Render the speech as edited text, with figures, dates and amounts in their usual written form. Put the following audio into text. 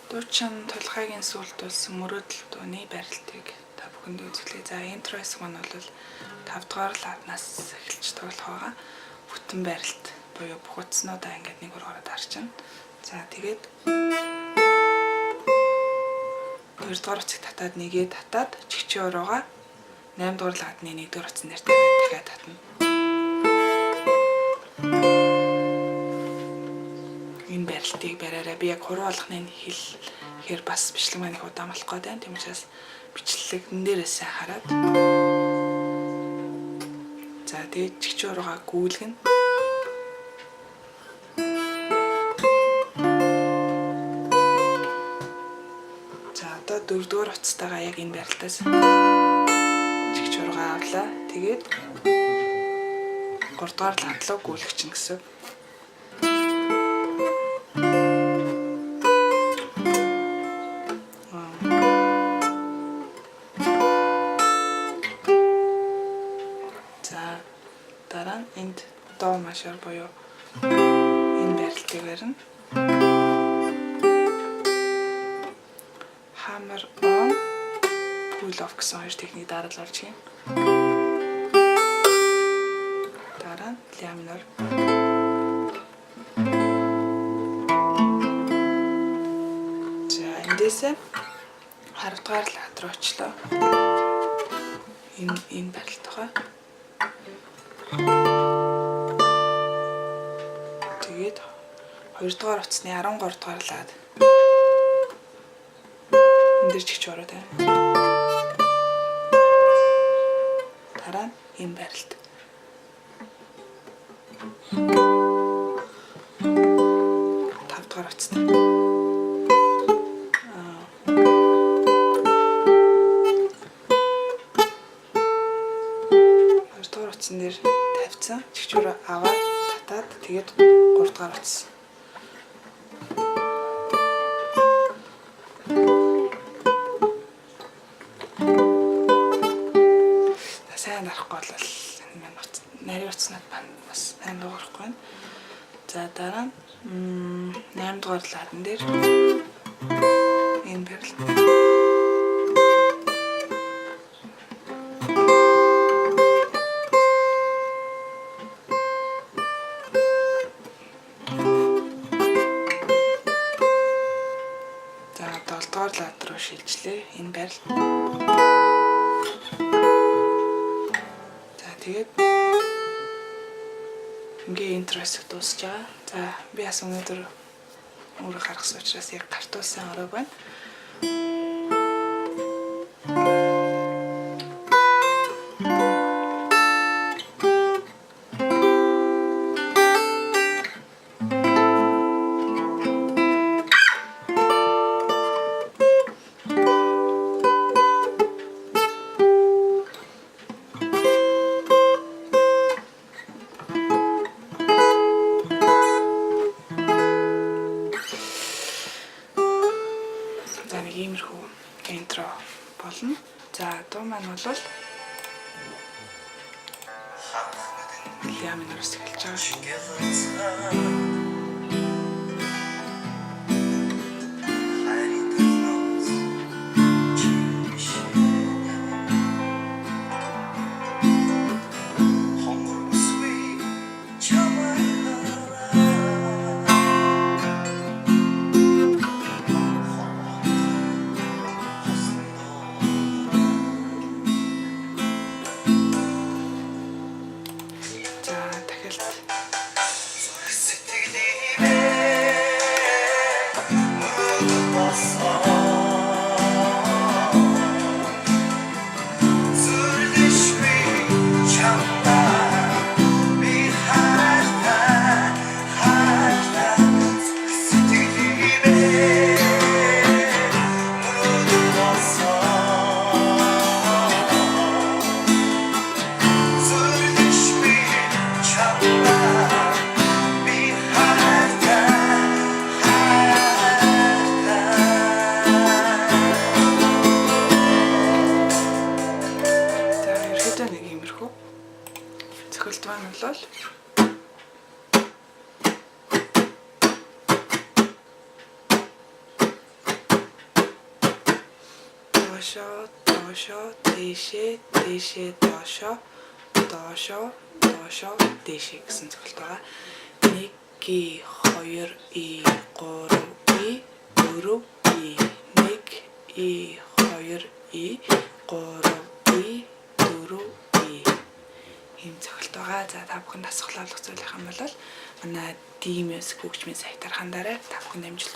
Дуучин толгойгийн сүлдүүлсэн мөрөөдөл дууны барилтыг та бүхэнд үзүүлье. За интро хэсэг маань бол 5 дугаар ладнаас эхэлж тоглох байгаа. Бүтэн барилт буюу бүх утаснуудаа ингээд нэг ураараа дарчна. За тэгээд 2 дугаар утсыг татаад нэгээ татаад чигчээ уруугаа 8 дугаар ладны 1 дугаар утсан дээр тавиад дахиад татна. Энэ барилтыг бариараа би яг хуруу болгохны хэлэхээр бас бичлэг маань их удаан болох гээд байна. Тийм учраас бичлэгэн дээрээ сайн хараад. За тэгээд чигчээ уруугаа гүйлгэнэ. За одоо 4 дугаар утастайгаа яг энэ барилтаас чигчээ уруугаа авлаа. Тэгээд 3 дугаар лад руу гүйлгчихнэ гэсэн. Дараа нь энд до мажор буюу энэ барилтыг барина. Hammer on, pull off гэсэн хоёр техник дараалал орж юм. Дараа нь ля минор. За эндээсээ 10 дугаар лад руу очлоо. Энэ барилт байгаа. Тэгээд 2 дугаар утасны 13 дугаар лад энэ дэр чигч ороо тань. Дараа нь энэ барилт. 5 дугаар утастай. 2 дугаар утсан дээр тавьсан чигчүүрээ аваад татаад тэгээд 3 дугаар утас. Сайн дарахгүй бол энэ маань нарийн утаснууд бас сайн дуурахгүй байна. За дараа нь 8 дугаар ладан дээр энэ барилт. За 7 дугаар лад руу шилжлээ энэ барилт. За тэгээд ингээ интро хэсэг дуусч байгаа. За би бас өнөөдөр өөрөө гаргасан учраас яг гартуулсан орой байна. Иймэрхүү интро болно. За дуу маань бол ля миноос эхэлж байгаа. доошоо, доошоо, дээшээ, дээшээ, доошоо, доошоо, доошоо, дээшээ гэсэн цогцолт байгаа. 1 2 3 4 4 1 2 3 4 ийм цогцолт байгаа. За та бүхэн дасгалаа олох зүйлийнх юм бол манай D-Music хөгжмийн сайтаар хандаарай. Та бүхэнд амжилт